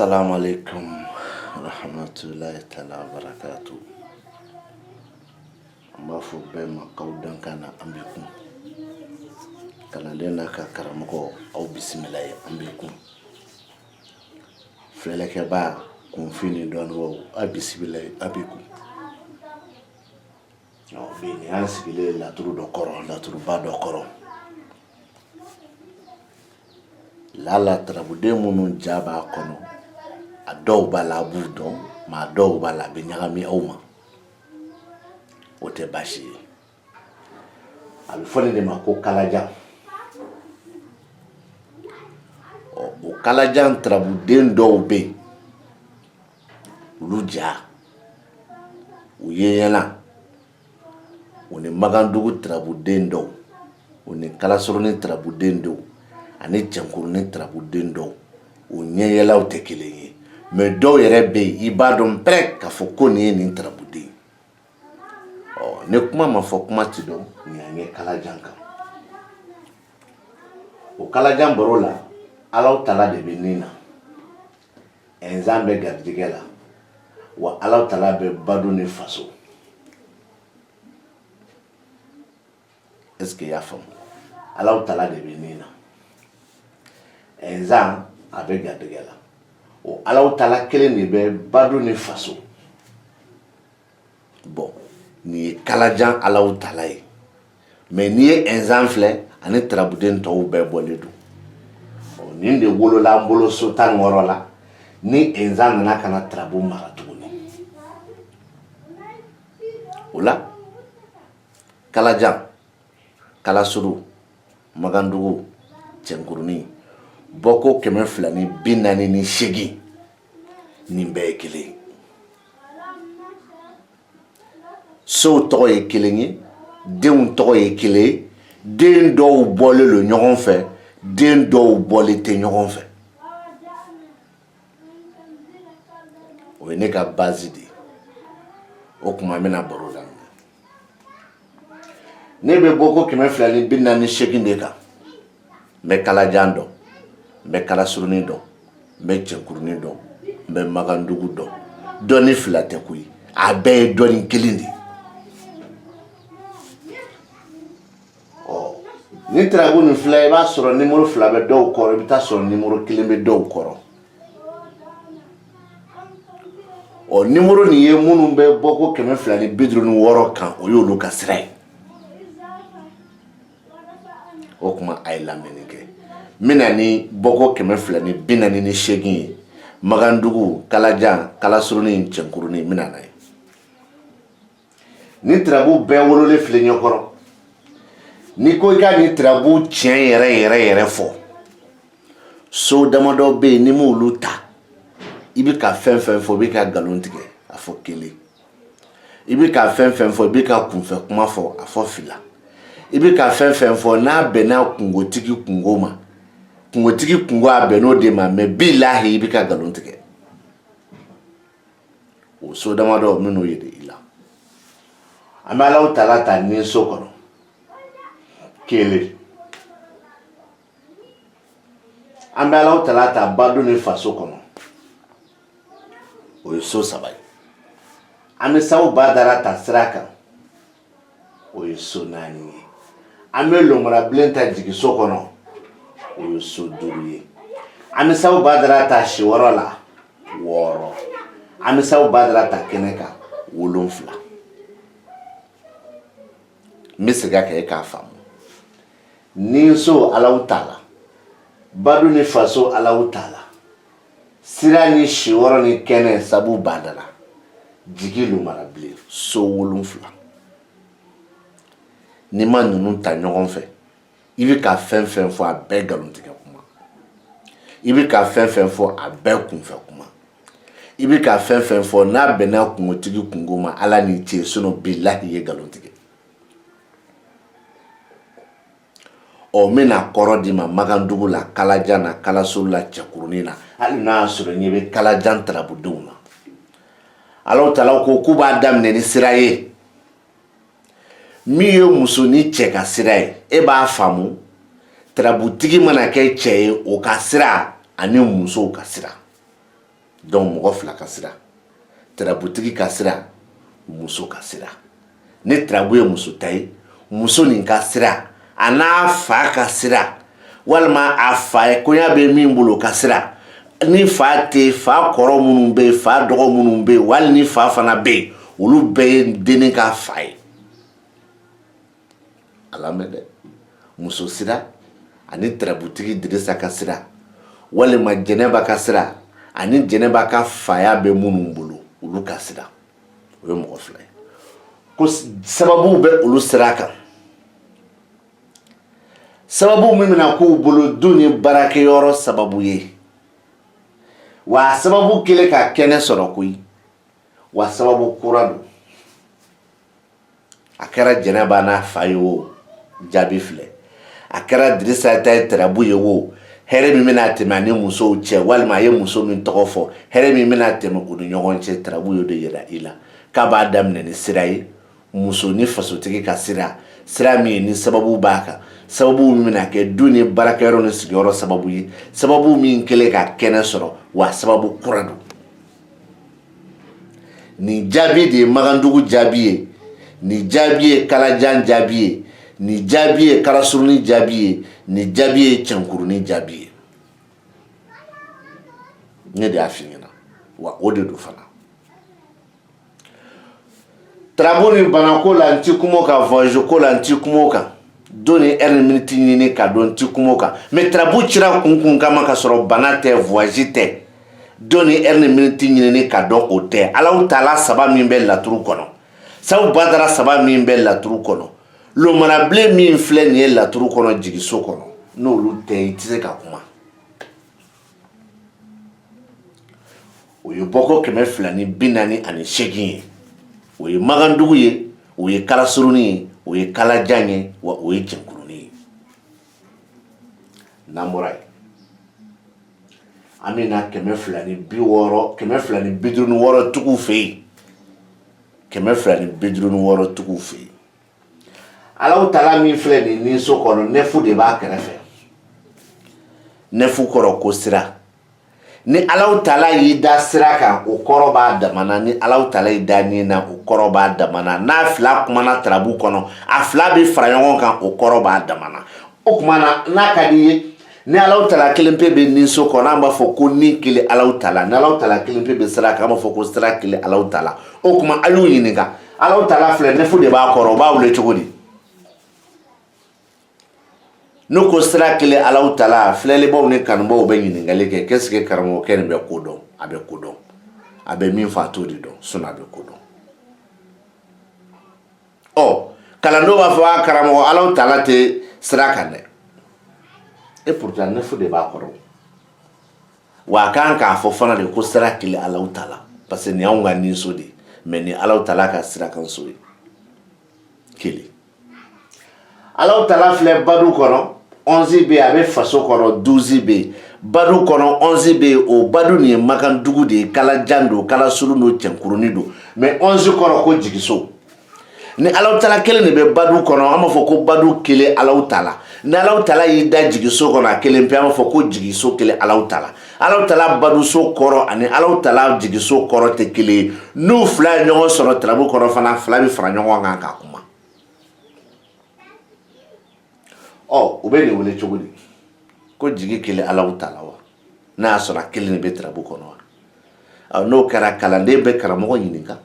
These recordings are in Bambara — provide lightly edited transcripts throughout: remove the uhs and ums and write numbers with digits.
Assalamu alaikum rahmatullahi ta'ala barakatuh. Mba fo bɛɛ ma k'aw dankan na an bɛ kun. Kalanden n'a ka karamɔgɔ aw bisimila ye an bɛ kun. Filɛlikɛbaa kunfin ni dɔnnibagaw aw bisimila ye an bɛ kun. Bi ni an sigilen laturu dɔ kɔrɔ laturuba dɔ kɔrɔ. Lala tarabuden minnu ja b'a kɔnɔ a dɔw b'a la a b'u dɔn maa dɔw b'a la a bɛ ɲagami aw ma. O tɛ baasi ye. A bɛ fɔ nin de ma ko kalajan. O kalajan tarabuden dɔw bɛ yen olu ja u ye ɲɛna u ni Magandugu tarabuden dɔw u ni Kalasuruni tarabuden dɔw ani Cɛnkurunin tarabuden dɔw u ɲɛyɛlaw tɛ kelen ye mais dɔw yɛrɛ bɛ yen i b'a dɔn pɛrɛ k'a fɔ ko nin ye nin tarabuden ye. Ni kuma ma fɔ kuma ti dɔn nin y'an ye kalajan kan. O kalajan baro la Alahu Tala de bɛ nin na ɛnzan bɛ garijɛgɛ la wa Alahu Tala bɛ badu ni faso. Est-ce que y'a faamu? Alahu Tala de bɛ nin na ɛnzan a bɛ garijɛgɛ la o Alahu Tala kelen de bɛ badu ni faso. Bon nin ye kalajan Alahu Tala ye mais n'i ye ɛnzan filɛ ani tarabuden tɔw bɛɛ bɔlen don. Nin de wolola an bolo so 16 la ni ɛnzan nana ka na tarabu mara tuguni. O la kalajan Kalasuru Magandugu Cɛnkurunin bɔko 248 nin bɛɛ ye kelen ye. Sow tɔgɔ ye kelen ye denw tɔgɔ ye kelen ye den dɔw bɔlen don ɲɔgɔn fɛ den dɔw bɔlen tɛ ɲɔgɔn fɛ. O ye ne ka base de ye. O kuma n bɛna baro daminɛ. Ne bɛ bɔko 248 de kan. N bɛ kalajan dɔn n bɛ Kalasurunin dɔn n bɛ Cɛnkurunin dɔn n bɛ Magandugu dɔn. Dɔnni fila tɛ koyi a bɛɛ ye dɔnni kelen de ye. Ni tarabu nin filɛ i b'a sɔrɔ numéro 2 bɛ dɔw kɔrɔ i bɛ taa sɔrɔ numéro 1 bɛ dɔw kɔrɔ. Numéro nin ye minnu bɛ bɔko 256 kan o y'olu ka sira ye. O kuma a ye lamɛnni kɛ. N bɛna ni bɔko 248 ye Magandugu Kalajan Kalasurunin Cɛnkurunin n bɛna n'a ye. Ni tarabu bɛɛ wololen filɛ ɲɔgɔn kɔrɔ. Ni ko i ka ni tarabu tiɲɛ yɛrɛ fɔ so damadɔ bɛ yen ni m'olu ta i bɛ ka fɛn fɛn fɔ i bɛ ka nkalon tigɛ a fɔ kelen i bɛ ka fɛn fɛn fɔ i bɛ ka kunfɛ kuma fɔ a fɔ fila i bɛ ka fɛn fɛn fɔ n'a bɛnna kungotigi kungo ma kungotigi kungo a bɛnn'o de ma mais bilahi i bɛ ka nkalon tigɛ o so damadɔ minnu ye de i la. An bɛ Alahu Tala ta ni so kɔnɔ kelen an bɛ Alahu Tala ta badu ni faso kɔnɔ o ye so 3 ye. An bɛ Sawu Badara ta sira kan o ye so 4 ye. An bɛ Lomarabilen ta jigiso kɔnɔ o ye so 5 ye. An bɛ Sawu Badara ta Siwɔrɔ la 6. An bɛ Sawu Badara ta kɛnɛ kan 7. N bɛ segin a kan e k'a faamu. Ni so Alahu Tala badu ni faso Alahu Tala sira ni Siwɔrɔ ni kɛnɛ Sawu Badara jigi Lomarabilen so 7. Ni ma ninnu ta ɲɔgɔn fɛ i bɛ ka fɛn fɛn fɔ a bɛɛ nkalontigɛ kuma i bɛ ka fɛn fɛn fɔ a bɛɛ kunfɛ kuma i bɛ ka fɛn fɛn fɔ n'a bɛnna kungotigi kungo ma Ala ni ce sinon bilahi i ye nkalon tigɛ. N bɛna kɔrɔ di ma Magandugu la Kalajan na Kalasuru la Cɛnkurunin na hali n'a y'a sɔrɔ ɲɛ bɛ kalajan tarabudenw na. Alahu Tala ko k'u b'a daminɛ ni sira ye min ye muso ni cɛ ka sira ye e b'a faamu tarabutigi mana kɛ cɛ ye o ka sira ani musow ka sira donc mɔgɔ fila ka sira tarabutigi ka sira muso ka sira ni tarabu ye muso ta ye muso nin ka sira a n'a fa ka sira walima a fa ye koɲa bɛ min bolo ka sira ni fa tɛ fa kɔrɔ minnu bɛ yen fa dɔgɔ minnu bɛ yen wali ni fa fana bɛ yen olu bɛɛ ye dennin ka fa ye a lamɛn dɛ muso sira ani tarabutigi Dirisa ka sira walima Jɛnɛba ka sira ani Jɛnɛba ka faya bɛ minnu bolo olu ka sira o ye mɔgɔ fila ye ko sababu bɛ olu sira kan sababu min bɛna k'u bolo du ni baarakɛyɔrɔ sababu ye wa sababu kɛlen ka kɛnɛ sɔrɔ koyi wa sababu kura don a kɛra Jɛnɛba n'a fa ye o jaabi filɛ a kɛra Dirisa ta ye tarabu ye o hɛrɛ min bɛna tɛmɛ ani musow cɛ walima a ye muso min tɔgɔ fɔ hɛrɛ min bɛna tɛmɛ u ni ɲɔgɔn cɛ tarabu ye o de yira i la k'a b'a daminɛ ni sira ye muso ni fasotigi ka sira min ni sababu b'a kan sababu min bɛna kɛ du ni baarakɛyɔrɔ ni sigiyɔrɔ sababu ye sababu min kɛlen ka kɛnɛ sɔrɔ wa sababu kura don nin jaabi de ye Magandugu jaabi ye nin jaabi ye Kalajan jaabi ye nin jaabi ye Karasurunin jaabi ye nin jaabi ye Cɛnkurunin jaabi ye ne de y'a f'i ɲɛna wa o de don fana tarabu ni banako la n ti kuma o kan voyage ko la n ti kuma o kan don ni heure ni minute ɲini ka dɔn n ti kuma o kan mais tarabu cira kun kama ka sɔrɔ bana tɛ voyage tɛ don ni heure ni minute ɲini ka dɔn o tɛ Alahu Taala saba min bɛ laturu kɔnɔ sabu badara saba min bɛ laturu kɔnɔ lomanabilen min filɛ nin ye laturu kɔnɔ jigiso kɔnɔ n'olu tɛ i tɛ se ka kuma o ye bɔko 248 ye o ye Magandugu ye o ye Karasurunin ye o ye Kalajan ye wa o ye Cɛnkurunin ye n'an bɔra yen an bɛna 256 tigiw fɛ yen 256 tigiw fɛ yen Alahu Taala min filɛ nin ni so kɔnɔ nɛfu de b'a kɛrɛfɛ nɛfu kɔrɔ ko sira ni Alahu Taala y'i da sira kan o kɔrɔ b'a damana ni Alahu Taala y'i da nin na o kɔrɔ b'a damana n'a fila kumana tarabu kɔnɔ a fila bɛ fara ɲɔgɔn kan o kɔrɔ b'a damana o kumana n'a ka di ye ni Alahu Taala kelen pe bɛ nin so kɔnɔ an b'a fɔ ko nin kelen Alahu Taala ni Alahu Taala kelen pe bɛ sira kan an b'a fɔ ko sira kelen Alahu Taala o kuma a y'u ɲininka Alahu Taala filɛ nɛfu de b'a kɔrɔ o b'a wele cogo di n'o ko sira kelen Alahu Taala filɛlibaw ni kanubaw bɛ ɲininkali kɛ qu'est-ce que karamɔgɔkɛ nin bɛ ko dɔn a bɛ ko dɔn a bɛ min fɔ a t'o de dɔn sinon a bɛ ko dɔn ɔ kalandenw b'a fɔ a karamɔgɔ Alahu Taala tɛ sira kan dɛ et pourtant nɛfu de b'a kɔrɔ wa a kan k'a fɔ fana de ko sira kelen Alahu Taala parce que nin y'anw ka ninso de mais ni Alahu Taala ka sira kan so ye kelen Alahu Taala filɛ badu kɔnɔ 11 bɛ yen a bɛ faso kɔnɔ 12 bɛ yen badu kɔnɔ 11 bɛ yen o badu nin ye Magandugu de ye Kalajan don Kalasuru don Cɛnkurunin don mais 11 kɔrɔ ko jigiso ni Alahu Taala kelen de bɛ badu kɔnɔ an b'a fɔ ko badu kelen Alahu Taala ni Alahu Taala y'i da jigiso kɔnɔ a kelen pe an b'a fɔ ko jigiso kelen Alahu Taala Alahu Taala baduso kɔrɔ ani Alahu Taala jigiso kɔrɔ tɛ kelen ye n'u fila ye ɲɔgɔn sɔrɔ tarabu kɔnɔ fana fila bɛ fara ɲɔgɔn kan ka kuma ɔ u bɛ nin wele cogo di ko jigi kelen Alahu Taala wa n'a y'a sɔrɔ a kelen de bɛ tarabu kɔnɔ wa n'o kɛra kalanden bɛ karamɔgɔ ɲininka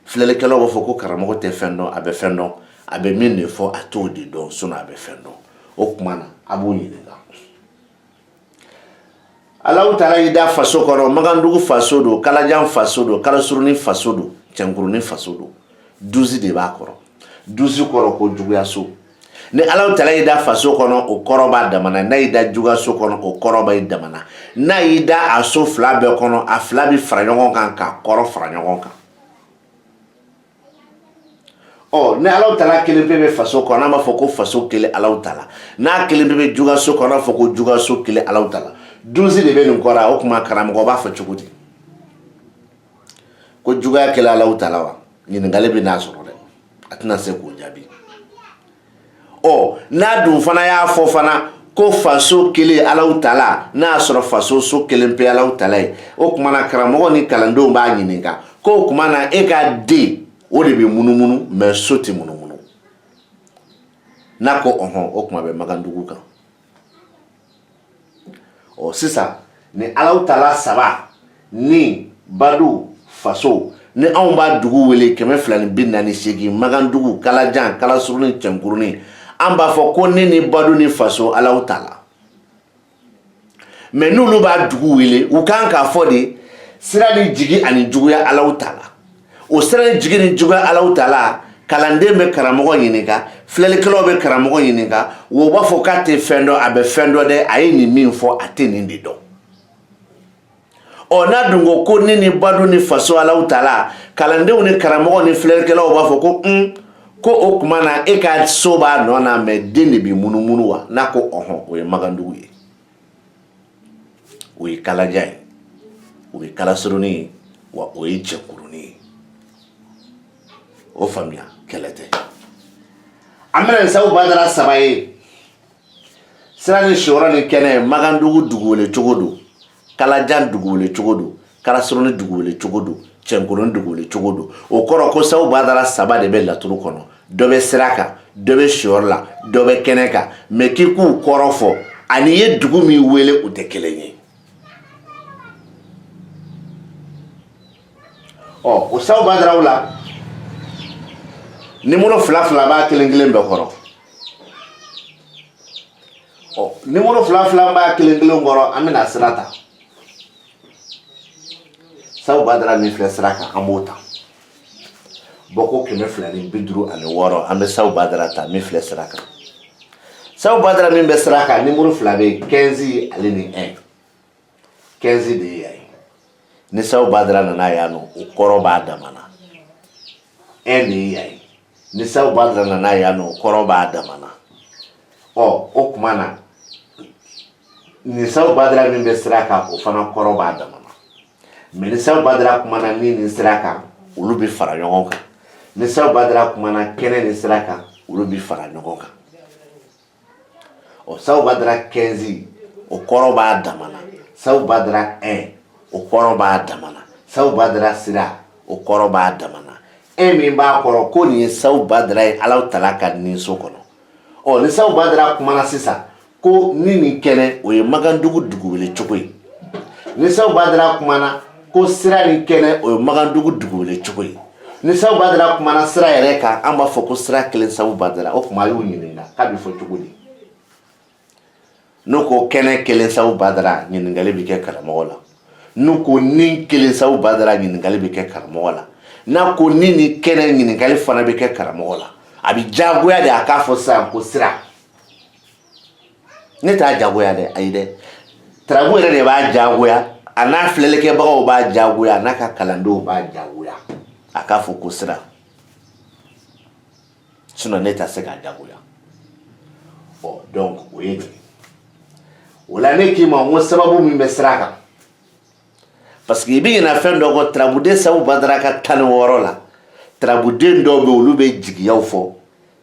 filɛlikɛlaw b'a fɔ ko karamɔgɔ tɛ fɛn dɔn a bɛ fɛn dɔn a bɛ min de fɔ a t'o de dɔn sinon a bɛ fɛn dɔn o tuma na a b'o ɲininka Alahu Taala y'i da faso kɔnɔ Magandugu faso don Kalajan faso don Karasurunin faso don Cɛnkurunin faso don 12 de b'a kɔrɔ 12 kɔrɔ ko juguyaso ni Alahu Taala y'i da faso kɔnɔ o kɔrɔ b'a damana n'a y'i da juguyaso kɔnɔ o kɔrɔ b'a damana n'a y'i da a so fila bɛɛ kɔnɔ a fila bɛ fara ɲɔgɔn kan ka kɔrɔ fara ɲɔgɔn kan ɔ ni Alahu Taala kelen pe bɛ faso kɔnɔ an b'a fɔ ko faso kelen Alahu Taala n'a kelen pe bɛ juguyaso kɔnɔ an b'a fɔ ko juguyaso kelen Alahu Taala 12 de bɛ nin kɔrɔ o tuma karamɔgɔ b'a fɔ cogo di ko juguya kelen Alahu Taala wa ɲininkali bɛ n'a sɔrɔ dɛ a tɛna se k'o jaabi ɔ n'a dun fana y'a fɔ fana ko faso kelen Alahu Taala n'a sɔrɔ faso so kelen pe Alahu Taala ye o kuma na karamɔgɔ ni kalandenw b'a ɲininka ko kuma na e ka den o de bɛ munumunu mais so tɛ munumunu n'a ko o kuma bɛ Magandugu kan sisan ni Alahu Taala saba ni Badu faso ni anw b'a dugu wele 248 Magandugu Kalajan Kalasuruni Cɛnkurunin an b'a fɔ ko ne ni Badu ni faso Alahu Taala mais n'olu b'a dugu wele u kan k'a fɔ de sira ni jigi ani juguya Alahu Taala o sira ni jigi ni juguya Alahu Taala kalanden bɛ karamɔgɔ ɲininka filɛlikɛlaw bɛ karamɔgɔ ɲininka o b'a fɔ k'a tɛ fɛn dɔn a bɛ fɛn dɔn dɛ a ye nin min fɔ a tɛ nin de dɔn n'a dun ko ne ni Badu ni faso Alahu Taala kalandenw ni karamɔgɔ ni filɛlikɛlaw b'a fɔ ko o kuma na e ka so b'a nɔ na mais den de bɛ munumunu wa n'a ko o ye Magandugu ye o ye Kalajan ye o ye Kalasuruni ye wa o ye Cɛnkurunin ye o faamuya kɛlɛ tɛ an bɛna nin sabu badara saba ye sira ni siyɔrɔ ni kɛnɛ Magandugu dugu wele cogo do Kalajan dugu wele cogo do Kalasuruni dugu wele cogo do Cɛnkurunin dugu wele cogo do o kɔrɔ ko sabu badara saba de bɛ laturu kɔnɔ dɔ bɛ sira kan dɔ bɛ siyɔrɔ la dɔ bɛ kɛnɛ kan mais k'i k'u kɔrɔ fɔ ani ye dugu min wele u tɛ kelen ye o sabu badaraw la numéro fila b'a kelen kelen bɛɛ kɔrɔ numéro fila b'a kelen kelen kɔrɔ an bɛna sira ta sabu badara min filɛ sira kan an b'o ta bɔko 256 an bɛ sabu badara ta min filɛ sira kan sabu badara min bɛ sira kan numéro fila bɛ 15 ale ni 1 15 de ye yan ye ni sabu badara nana yan nɔ o kɔrɔ b'a damana 1 de ye yan ye ni sabu badara nana yan nɔ o kɔrɔ b'a damana o kuma na ni sabu badara min bɛ sira kan o fana kɔrɔ b'a damana mais ni sabu badara kuma na ni nin sira kan olu bɛ fara ɲɔgɔn kan ni sabu badara kuma na kɛnɛ ni sira kan olu bɛ fara ɲɔgɔn kan sabu badara 15 o kɔrɔ b'a damana sabu badara 1 o kɔrɔ b'a damana sabu badara sira o kɔrɔ b'a damana min b'a kɔrɔ ko nin ye sabu badara ye Alahu Taala ka nin so kɔnɔ ni sabu badara kuma na sisan ko ni nin kɛnɛ o ye Magandugu dugu wele cogo ye ni sabu badara kuma na ko sira ni kɛnɛ o ye Magandugu dugu wele cogo ye ni sabu badara kuma na sira yɛrɛ kan an b'a fɔ ko sira kelen sabu badara o kuma a y'u ɲininka k'a bɛ fɔ cogo di n'u ko kɛnɛ kelen sabu badara ɲininkali bɛ kɛ karamɔgɔ la n'u ko ni kelen sabu badara ɲininkali bɛ kɛ karamɔgɔ la n'a ko ni kɛnɛ ɲininkali fana bɛ kɛ karamɔgɔ la a bɛ jagoya de a k'a fɔ sisan ko sira ne t'a jagoya dɛ ayi dɛ tarabu yɛrɛ de b'a jagoya a n'a filɛlikɛbagaw b'a jagoya a n'a ka kalandenw b'a jagoya a k'a fɔ ko sira sinon ne t'a se k'a jagoya donc o ye nin o la ne k'i ma n ko sababu min bɛ sira kan parce que i bɛ ɲinɛ fɛn dɔ kɔ tarabuden sabu badara ka 16 la tarabuden dɔw bɛ olu bɛ jigiyaw fɔ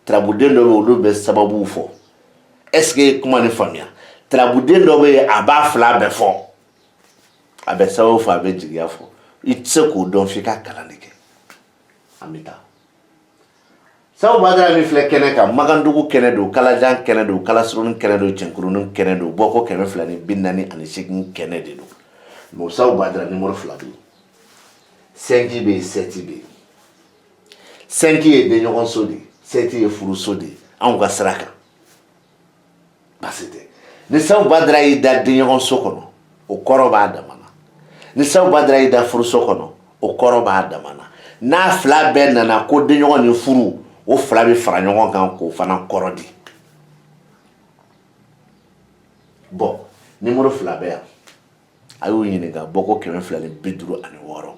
tarabuden dɔw bɛ olu bɛ sababuw fɔ est-ce que kuma ni faamuya tarabuden dɔw bɛ a b'a fila bɛɛ fɔ a bɛ sababu fɔ a bɛ jigiya fɔ i tɛ se k'o dɔn f'i ka kalan de kɛ an bɛ taa sabu badara min filɛ kɛnɛ kan Magandugu kɛnɛ don Kalajan kɛnɛ don Kalasuruni kɛnɛ don Cɛnkurunin kɛnɛ don bɔko 248 kɛnɛ de don mais sabu badara numéro 2 bɛ yen 5 bɛ yen 7 bɛ yen 5 ye denɲɔgɔnso de ye 7 ye furuso de ye anw ka sira kan baasi tɛ ni sabu badara y'i da denɲɔgɔnso kɔnɔ o kɔrɔ b'a damana ni sabu badara y'i da furuso kɔnɔ o kɔrɔ b'a damana n'a fila bɛɛ nana ko denɲɔgɔn ni furu o fila bɛ fara ɲɔgɔn kan k'o fana kɔrɔ di bon numéro 2 bɛ yan a y'u ɲininka bɔko 256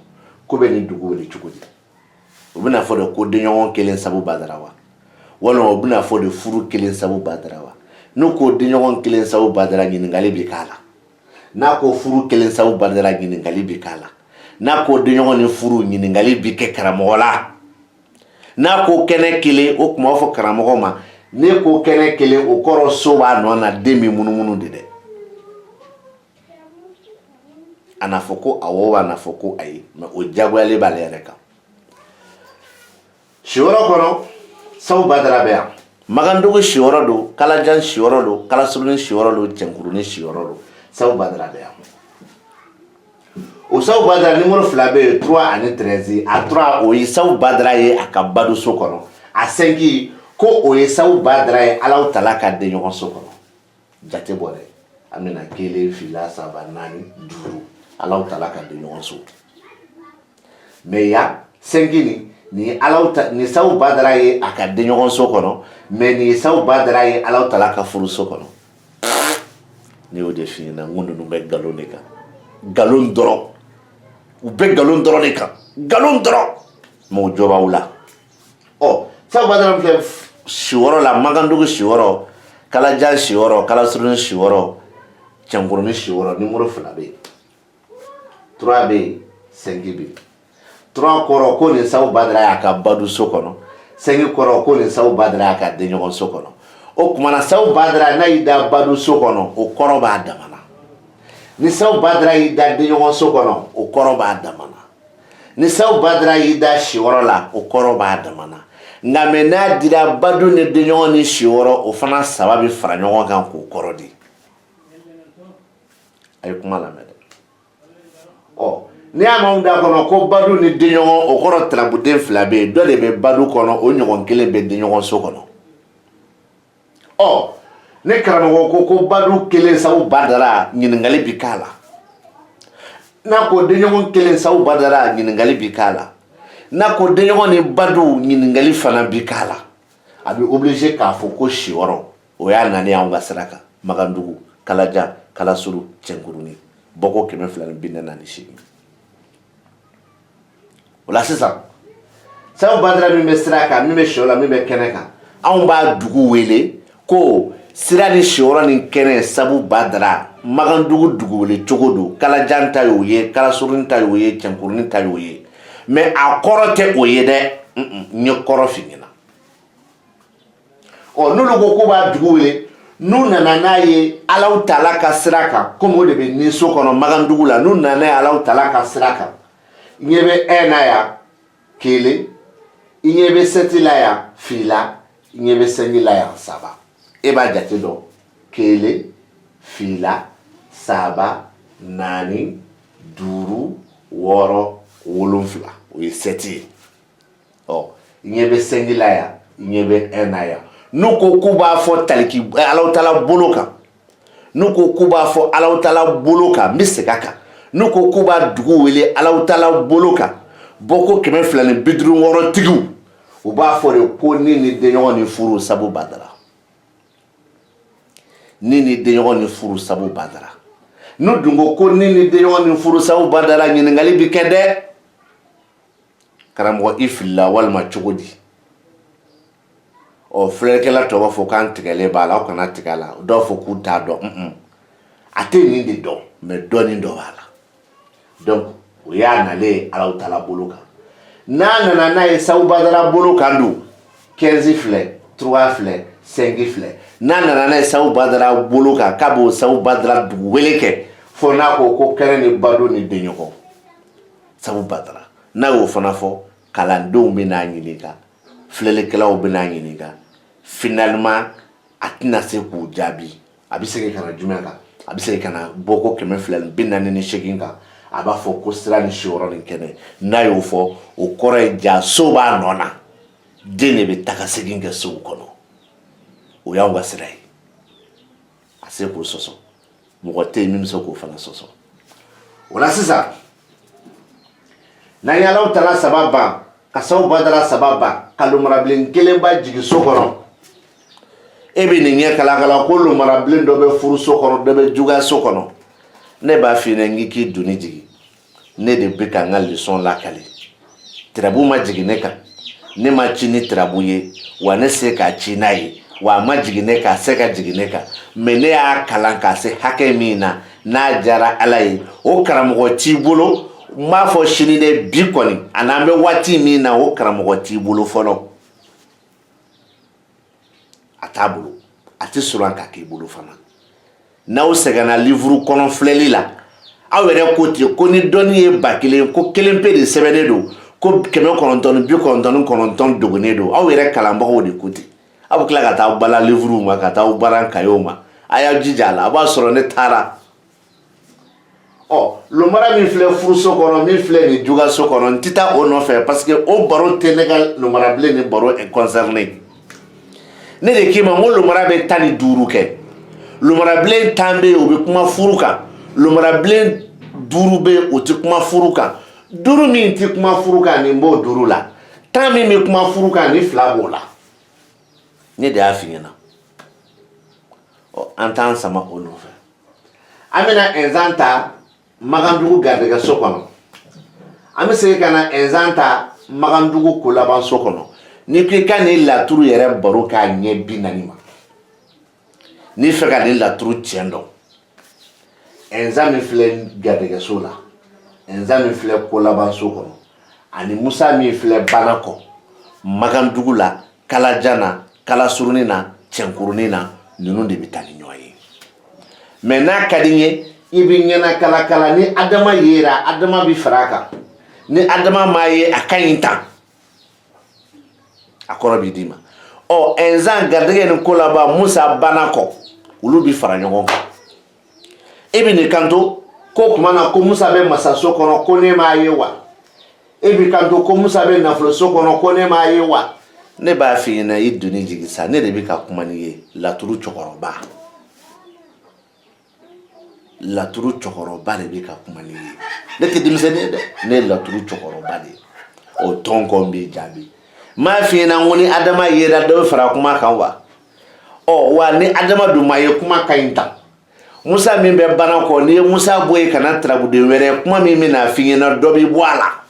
ko bɛ nin dugu wele cogo di u bɛna fɔ de ko denɲɔgɔn kelen sabu badara wa walima u bɛna fɔ de furu kelen sabu badara wa n'u ko denɲɔgɔn kelen sabu badara ɲininkali bɛ k'a la n'a ko furu kelen sabu badara ɲininkali bɛ k'a la n'a ko denɲɔgɔn ni furu ɲininkali bɛ kɛ karamɔgɔ la n'a ko kɛnɛ kelen o kuma b'a fɔ karamɔgɔ ma ne ko kɛnɛ kelen o kɔrɔ so b'a nɔ na den bɛ munumunu de dɛ a na fɔ ko awɔ wa na fɔ ko ayi mais o jagoyalen b'ale yɛrɛ kan si yɔrɔ kɔnɔ Sabu Badara bɛ yan Magandugu si yɔrɔ don Kalajan si yɔrɔ don Kalasurunin si yɔrɔ don Cɛnkurunin si yɔrɔ don Sabu Badara bɛ yan o Sabu Badara numéro 2 bɛ yen 3 ani 13 a 3 o ye Sabu Badara ye a ka badu so kɔnɔ a 5 ko o ye Sabu Badara ye Alahu Tala ka den ɲɔgɔn so kɔnɔ jate bɔ dɛ an bɛna 1 2 3 4 5 Alahu Tala ka den ɲɔgɔn so mais ya 5 ni ni Sabu Badara ye a ka den ɲɔgɔn so kɔnɔ mais ni Sabu Badara ye Alahu Tala ka furu so kɔnɔ ni y'o de f'i ɲɛna n ko ninnu bɛ nkalon de kan nkalon dɔrɔn u bɛ nkalon dɔrɔn de kan nkalon dɔrɔn mais o jɔ b'aw la ɔ Sabu Badara filɛ si yɔrɔ la Magandugu si yɔrɔ Kalajan si yɔrɔ Kalasurunin si yɔrɔ Cɛnkurunin si yɔrɔ numéro 2 bɛ yen 3 bɛ yen 5 bɛ yen 3 kɔrɔ ko ni Sabu Badara y'a ka badu so kɔnɔ 5 kɔrɔ ko ni Sabu Badara y'a ka den ɲɔgɔn so kɔnɔ o kumana Sabu Badara n'a y'i da badu so kɔnɔ o kɔrɔ b'a dama na ni Sabu Badara y'i da den ɲɔgɔn so kɔnɔ o kɔrɔ b'a dama na ni Sabu Badara y'i da si yɔrɔ la o kɔrɔ b'a dama na nka mɛ n'a dira badu ni den ɲɔgɔn ni si yɔrɔ o fana 3 bɛ fara ɲɔgɔn kan k'o kɔrɔ di a ye kuma lamɛn dɛ ɔ ni y'a mɛn da kɔnɔ ko badu ni den ɲɔgɔn o kɔrɔ tarabuden 2 bɛ yen dɔ de bɛ badu kɔnɔ o ɲɔgɔn 1 bɛ den ɲɔgɔn so kɔnɔ ɔ ne karamɔgɔ ko badu 1 Sabu Badara ɲininkali bi k'a la n'a ko den ɲɔgɔn 1 Sabu Badara ɲininkali bi k'a la n'a ko den ɲɔgɔn ni badu ɲininkali fana bi k'a la a bɛ obligé k'a fɔ ko si yɔrɔ o y'a nani anw ka sira kan Magandugu Kalajan Kalasuru Cɛnkurunin bɔko 248 o la sisan Sabu Badara min bɛ sira kan min bɛ si la min bɛ kɛnɛ kan anw b'a dugu wele ko sira ni si yɔrɔ ni kɛnɛ Sabu Badara Magandugu dugu wele cogo don Kalajan ta y'o ye Kalasurunin ta y'o ye Cɛnkurunin ta y'o ye mais a kɔrɔ tɛ o ye dɛ n ye kɔrɔ f'i ɲɛna ɔ n'olu ko k'u b'a dugu wele n'u nana n'a ye Alahu Tala ka sira kan komi o de bɛ nin so kɔnɔ Magandugu la n'u nana n'a ye Alahu Tala ka sira kan i ɲɛ bɛ 1 na yan 1 i ɲɛ bɛ 7 la yan 2 i ɲɛ bɛ 5 la yan 3 e b'a jate dɔn 1 2 3 4 5 6 7 o ye 7 ye ɔ i ɲɛ bɛ 5 la yan i ɲɛ bɛ 1 na yan n'u ko k'u b'a fɔ taliki Alahu Tala bolo kan n'u ko k'u b'a fɔ Alahu Tala bolo kan n bɛ segin a kan n'u ko k'u b'a dugu wele Alahu Tala bolo kan bɔko 256 tigiw u b'a fɔ de ko ni ni den ɲɔgɔn ni furu Sabu Badara ni ni den ɲɔgɔn ni furu Sabu Badara n'u dun ko ni ni den ɲɔgɔn ni furu Sabu Badara ɲininkali bi kɛ dɛ karamɔgɔ i filila walima cogo di ɔ filɛlikɛla tɔ b'a fɔ k'an tigɛlen b'a la aw kana tigɛ a la dɔw fɔ k'u t'a dɔn a tɛ nin de dɔn mais dɔɔnin dɔ b'a la donc o y'a nalen Alahu Tala bolo kan n'a nana n'a ye Sabu Badara bolo kan dun 15 filɛ 3 filɛ 5 filɛ n'a nana n'a ye Sabu Badara bolo kan k'a b'o Sabu Badara dugu wele kɛ fo n'a ko kɛnɛ ni badu ni den ɲɔgɔn Sabu Badara n'a y'o fana fɔ kalandenw bɛ n'a ɲininka filɛlikɛlaw bɛ n'a ɲininka finalement a tɛna se k'u jaabi a bɛ segin ka na jumɛn kan a bɛ segin ka na bɔko 248 kan a b'a fɔ ko sira ni si yɔrɔ ni kɛnɛ n'a y'o fɔ o kɔrɔ ye ja so b'a nɔ na den de bɛ taga segin kɛ sow kɔnɔ o y'anw ka sira ye a se k'o sɔsɔ mɔgɔ tɛ yen min bɛ se k'o fana sɔsɔ o la sisan n'an ye Alahu Tala saba ban ka Sabu Badara saba ban ka lumarabilen 1 ba jigin so kɔnɔ e bɛ nin ɲɛ kalakala ko lumarabilen dɔ bɛ furu so kɔnɔ dɔ bɛ juguya so kɔnɔ ne b'a f'i ɲɛna n k'i doni jigin ne de bɛ ka n ka leçon lakale tirabu ma jigin ne kan ne ma ci ni tirabu ye wa ne se k'a ci n'a ye wa a ma jigin ne kan a se ka jigin ne kan mais ne y'a kalan k'a se hakɛ min na n'a diyara Ala ye o karamɔgɔ t'i bolo n b'a fɔ sini de bi kɔni a n'an bɛ waati min na o karamɔgɔ t'i bolo fɔlɔ a t'a bolo a tɛ sɔrɔ ka k'i bolo fana n'aw sɛgɛnna livre kɔnɔ filɛli la aw yɛrɛ ko ten ko ni dɔnni ye 1000 ko 1 pe de sɛbɛnnen don ko 999 dogonnen don aw yɛrɛ kalanbagaw de ko ten aw bɛ tila ka taa bala livre ma ka taa baara kayew ma a y'a jija a la a b'a sɔrɔ ne taara lomara min filɛ furuso kɔnɔ min filɛ nin jugaso kɔnɔ n tɛ taa o nɔfɛ parce que o baro tɛ ne ka lomara bilen ni baro est concerné ne de k'i ma n ko lomara bɛ 15 kɛ lomara bilen 10 bɛ yen o bɛ kuma furu kan lomara bilen 5 bɛ yen o tɛ kuma furu kan 5 min tɛ kuma furu kan nin b'o 5 la 10 min bɛ kuma furu kan ni 2 b'o la ne de y'a f'i ɲɛna an t'an sama o nɔfɛ an bɛna exan ta Magandugu garijɛgɛso kɔnɔ an bɛ segin ka na exan ta Magandugu kolabanso kɔnɔ ni ko i ka nin laturu yɛrɛ baro k'a ɲɛ 40 ma n'i fɛ ka nin laturu tiɲɛ dɔn exan min filɛ garijɛgɛso la exan min filɛ kolabanso kɔnɔ ani Musa min filɛ Banakɔ Magandugu la Kalajan na Kalasurunin na Cɛnkurunin na ninnu de bɛ taa ni ɲɔgɔn ye mais n'a ka di n ye i bɛ ɲɛna kala ni Adama yera Adama bɛ fara a kan ni Adama m'a ye a ka ɲi tan a kɔrɔ b'i d'i ma exan garijɛgɛ ni ko laban Musa Banakɔ olu bɛ fara ɲɔgɔn kan e bɛ nin kanto ko tuma na ko Musa bɛ masaso kɔnɔ ko ne m'a ye wa e bɛ kanto ko Musa bɛ nafoloso kɔnɔ ko ne m'a ye wa ne b'a f'i ɲɛna i doni jigi sa ne de bɛ ka kuma n'i ye laturu cɛkɔrɔba laturu cɛkɔrɔba de bɛ ka kuma n'i ye ne tɛ denmisɛnnin ye dɛ ne ye laturu cɛkɔrɔba de ye o tɔn kɔn b'i jaabi m'a f'i ɲɛna n ko ni Adama yera dɔ bɛ fara kuma kan wa wa ni Adama dun ma ye kuma ka ɲi tan Musa min bɛ Banakɔ n'i ye Musa bɔ yen ka na tarabuden wɛrɛ kuma min bɛna f'i ɲɛna dɔ bɛ bɔ a la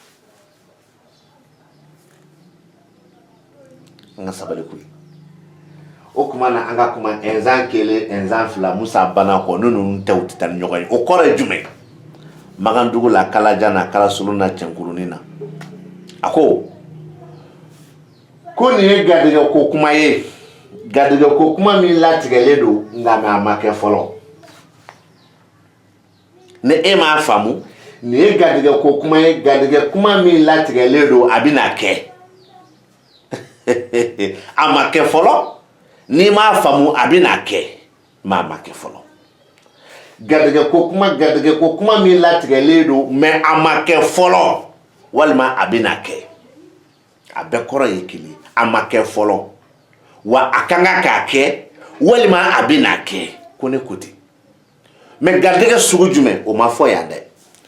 an ka sabali koyi o kuma na an ka kuma exan 1 exan 2 Musa Banakɔ ninnu tɛ u tɛ taa ni ɲɔgɔn ye o kɔrɔ ye jumɛn Magandugu la Kalajan na Kalasurun na Cɛnkurunin na a ko nin ye garijɛgɛ ko kuma ye garijɛgɛ ko kuma min latigɛlen don nka a ma kɛ fɔlɔ ni e m'a faamu nin ye garijɛgɛ ko kuma ye garijɛgɛ kuma min latigɛlen don a bɛna kɛ a ma kɛ fɔlɔ n'i m'a faamu a bɛna kɛ mais a ma kɛ fɔlɔ garijɛgɛ ko kuma min latigɛlen don mais a ma kɛ fɔlɔ walima a bɛna kɛ a bɛɛ kɔrɔ ye kelen a ma kɛ fɔlɔ wa a kan k'a kɛ walima a bɛna kɛ ko ne ko ten mais garijɛgɛ sugu jumɛn o ma fɔ yan dɛ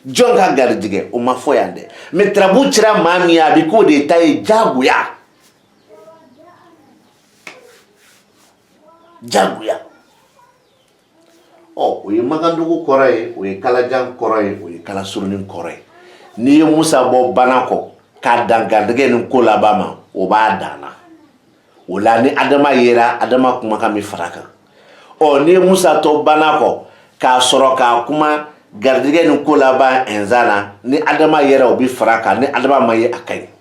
jɔn ka garijɛgɛ o ma fɔ yan dɛ mais tarabu cira maa min ye a bɛ k'o de ta ye jagoya o ye Magandugu kɔrɔ ye o ye Kalajan kɔrɔ ye o ye Kalasurunin kɔrɔ ye n'i ye Musa bɔ Banakɔ k'a dan garijɛgɛ ni ko laban ma o b'a dan na o la ni Adama yera Adama kumakan bɛ fara kan n'i ye Musa to Banakɔ k'a sɔrɔ k'a kuma garijɛgɛ ni ko laban exan na ni Adama yera o bɛ fara kan ni Adama ma ye a ka ɲi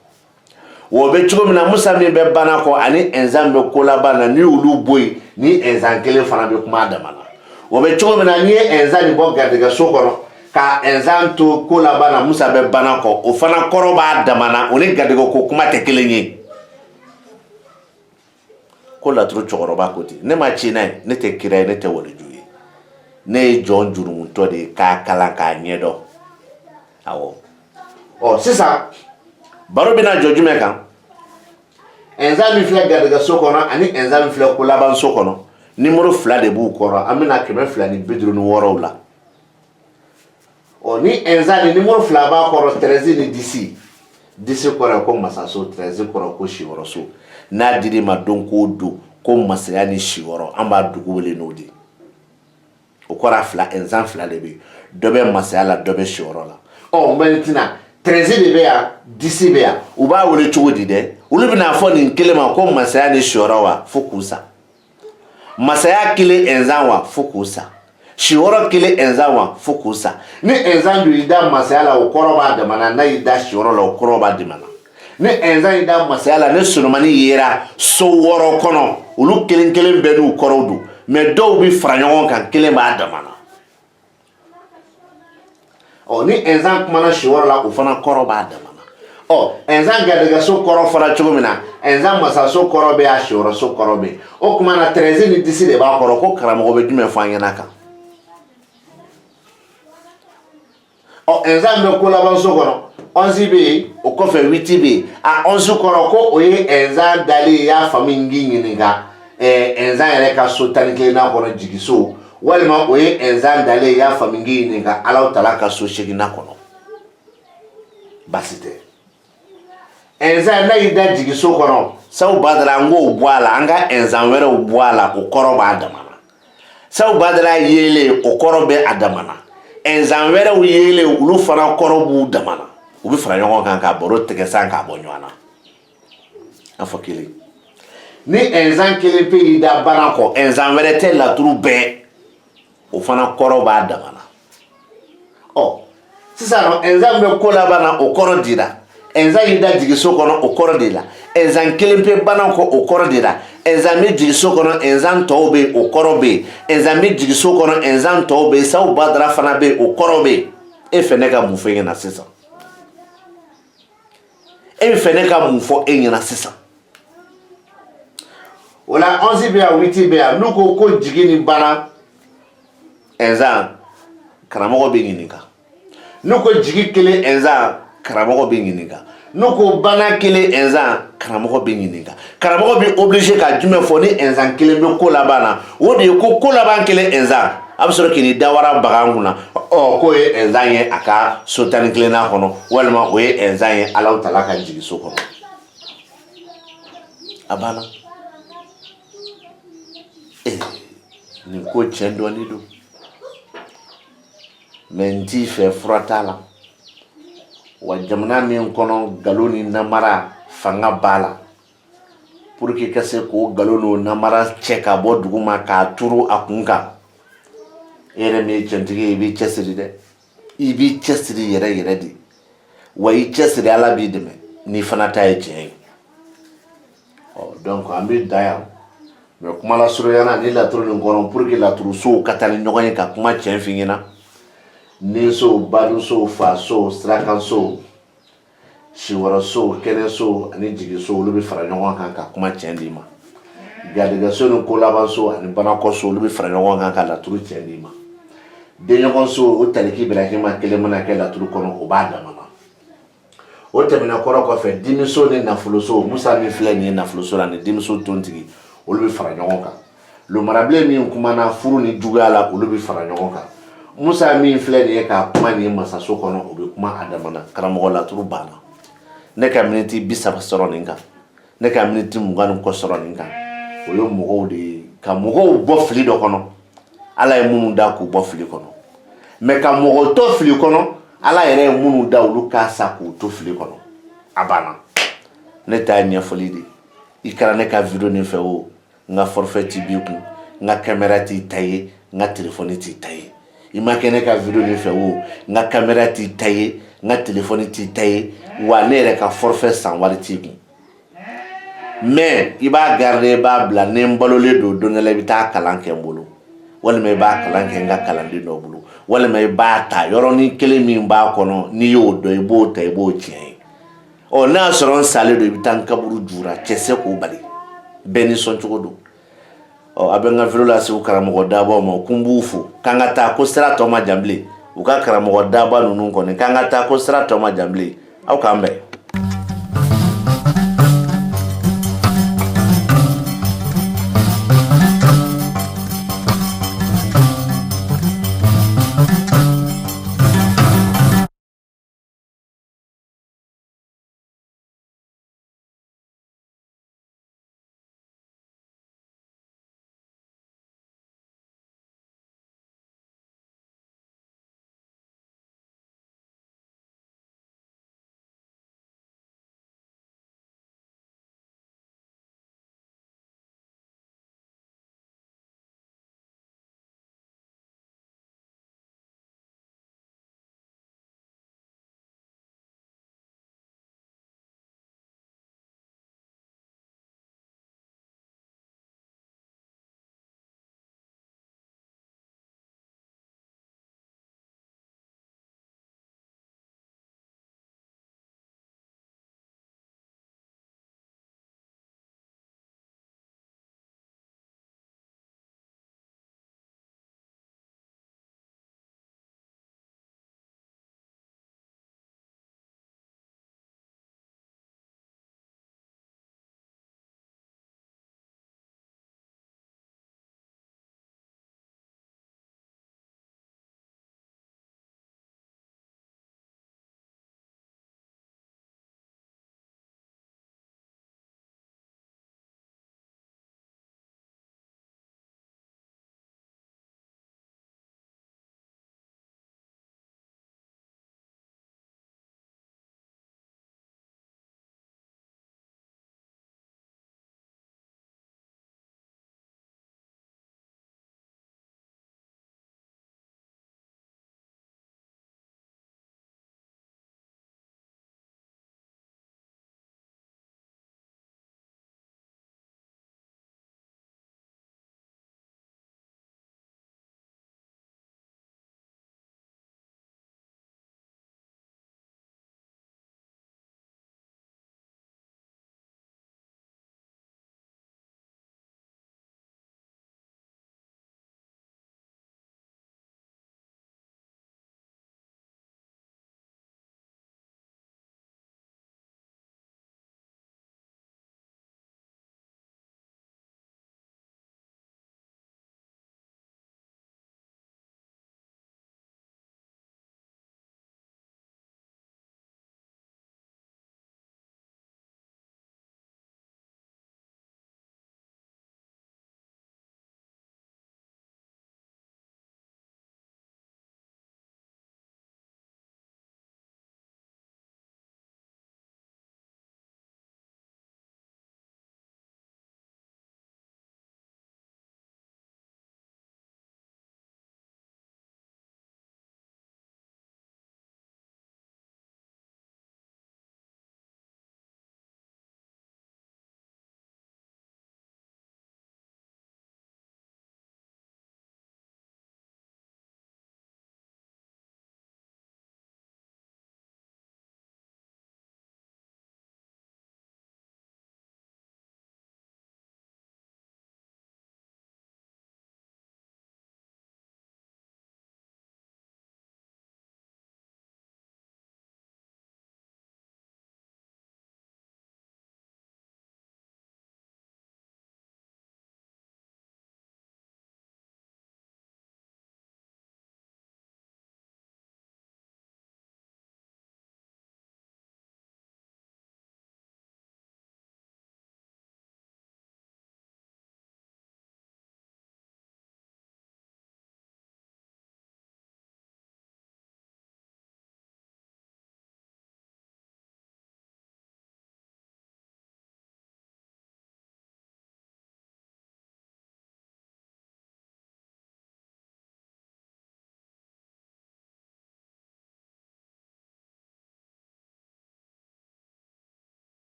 o bɛ cogo min na Musa min bɛ Banakɔ ani exan bɛ ko laban na ni olu bɔ yen ni exan 1 fana bɛ kuma a dama na o bɛ cogo min na n'i ye exan nin bɔ garijɛgɛso kɔnɔ ka exan to ko laban na Musa bɛ Banakɔ o fana kɔrɔ b'a dama na o ni garijɛgɛ ko kuma tɛ kelen ye ko laturu cɛkɔrɔba ko ten ne ma ci n'a ye ne tɛ kira ye ne tɛ waliju ye ne ye jɔn jurumutɔ de ye k'a kalan k'a ɲɛdɔn awɔ sisan baro bɛna jɔ jumɛn kan exan min filɛ garijɛgɛso kɔnɔ ani exan min filɛ ko labanso kɔnɔ numéro 2 de b'u kɔrɔ an bɛna 256 la ni exan ni numéro 2 b'a kɔrɔ 13 ni 10 kɔrɔ ye ko masaso 13 kɔrɔ ko siyɔrɔso n'a dir'i ma don ko don ko masaya ni siyɔrɔ an b'a dugu wele n'o de o kɔrɔ exan 2 de bɛ yen dɔ bɛ masaya la dɔ bɛ siyɔrɔ la maintenant 13 de bɛ yan 10 bɛ yan u b'a wele cogo di dɛ olu bɛna fɔ nin kelen ma ko masaya ni siyɔrɔ wa fo k'u sa masaya kelen exan wa fo k'u sa siyɔrɔ kelen exan wa fo k'u sa ni exan dun y'i da masaya la o kɔrɔ b'a dama na n'a y'i da siyɔrɔ la o kɔrɔ b'a dama na ne enzan da masala ne sunumani yera so woro kono ulu kelen kelen be du korodu mais dɔw bi fara ɲɔgɔn kan kelen b'a damana ni enzan kumana si woro la o fana kɔrɔ b'a damana enzan gadiga so kɔrɔ fara cogo min na enzan masa so kɔrɔ be a si woro so kɔrɔ be o kumana 13 ni 10 de b'a kɔrɔ ko karamɔgɔ be jumɛn fɔ an ɲɛna kan enzan be ko laban so kɔnɔ 11 be yen o kɔfɛ 8 be yen a 11 kɔrɔ ko o ye enzan dali y'a fami ngi ɲininka enzan yɛrɛ ka so 11 na kɔnɔ jigiso walima o ye enzan dali y'a fami ngi ɲininka Alahu Taala ka so 8 na kɔnɔ basi tɛ enzan n'a y'i da jigiso kɔnɔ sabu badala an k'o bɔ a la an ka enzan wɛrɛw bɔ a la o kɔrɔ b'a damana sabu badala yelen o kɔrɔ bɛ a damana enzan wɛrɛw yelen olu fana kɔrɔ b'u damana u bɛ fara ɲɔgɔn kan ka baro tigɛ san k'a bɔ ɲɔgɔn na a fɔ kelen ni enzan kelen pe y'i da bana kɔ enzan wɛrɛ tɛ laturu bɛɛ o fana kɔrɔ b'a damana sisan enzan bɛ ko laban na o kɔrɔ dira enzan y'i da jigiso kɔnɔ o kɔrɔ de la enzan kelen pe bana kɔ o kɔrɔ de la enzan bɛ jigiso kɔnɔ enzan tɔw bɛ yen o kɔrɔ bɛ yen enzan bɛ jigiso kɔnɔ enzan tɔw bɛ yen sabu badara fana bɛ yen o kɔrɔ bɛ yen e fɛ ne ka mun fɔ e ɲɛna sisan e bɛ fɛ ne ka mun fɔ e ɲɛna sisan o la 11 bɛ yan 8 bɛ yan n'u ko jigi ni bana enzan karamɔgɔ bɛ ɲininka n'u ko jigi kelen enzan karamɔgɔ bɛ ɲininka n'u ko bana kelen enzan karamɔgɔ bɛ ɲininka karamɔgɔ bɛ obligé ka jumɛn fɔ ni enzan kelen bɛ ko laban na o de ye ko laban kelen enzan a bɛ sɔrɔ k'i ni dawara bagan kunna k'o ye enzan ye a ka so 11 na kɔnɔ walima o ye enzan ye Alahu Taala ka jigiso kɔnɔ a banna nin ko tiɲɛ dɔɔnin don mais n t'i fɛ fura t'a la wa jamana min kɔnɔ nkalon ni namara fanga b'a la pour que ka se k'o nkalon n'o namara cɛ ka bɔ dugu ma k'a turu a kun kan e yɛrɛ min ye cɛntigi ye i b'i cɛsiri dɛ i b'i cɛsiri yɛrɛ yɛrɛ de wa i cɛsiri Ala b'i dɛmɛ n'i fana ta ye tiɲɛ ye donc an bɛ da yan mais kuma la surunyana ni laturu nin kɔnɔ pour que laturu sow ka taa ni ɲɔgɔn ye ka kuma tiɲɛ f'i ɲɛna ni so badu so fa so sirakan so siwara so kɛnɛ so ani jigi so olu bɛ fara ɲɔgɔn kan ka kuma tiɲɛ d'i ma garidiga so ni ko laban so ani banakɔ so olu bɛ fara ɲɔgɔn kan ka laturu tiɲɛ d'i ma denɲɔgɔn so o taliki Ibrahima kelen mana kɛ laturu kɔnɔ o b'a damana o tɛmɛnen kɔrɔ kɔfɛ dimiso ni nafolo so Musa min filɛ nin ye nafolo so la ni dimiso tontigi olu bɛ fara ɲɔgɔn kan lomarabilen min kumana furu ni juguya la olu bɛ fara ɲɔgɔn kan Musa min filɛ nin ye k'a kuma nin ye masaso kɔnɔ o bɛ kuma a damana karamɔgɔ laturu banna ne ka miniti 30 sɔrɔ nin kan ne ka miniti 20 kɔ sɔrɔ nin kan o ye mɔgɔw de ye ka mɔgɔw bɔ fili dɔ kɔnɔ Ala ye minnu da k'u bɔ fili kɔnɔ mais ka mɔgɔw to fili kɔnɔ Ala yɛrɛ ye minnu da olu k'a sa k'u to fili kɔnɔ a banna ne t'a ɲɛfɔli de i kɛra ne ka video nin fɛ o n ka forfait t'i b'i kun n ka caméra t'i ta ye n ka téléphone t'i ta ye i ma kɛ ne ka video nin fɛ o n ka caméra t'i ta ye n ka téléphone t'i ta ye wa ne yɛrɛ ka forfait san wari t'i kun mais i b'a garder i b'a bila ni n balolen don don dɔ la i bɛ taa kalan kɛ n bolo walima i b'a kalan kɛ n ka kalanden dɔ bolo walima i b'a ta yɔrɔnin kelen min b'a kɔnɔ n'i y'o dɔn i b'o ta i b'o tiɲɛ ye n'a y'a sɔrɔ n salen don i bɛ taa n kaburu jura cɛ se k'o bali bɛɛ nisɔncogo don a bɛ n ka video lase u karamɔgɔ dabaw ma ko n b'u fo k'an ka taa ko sira tɔ ma jan bilen u ka karamɔgɔ daba ninnu kɔni k'an ka taa ko sira tɔ ma jan bilen aw k'an bɛn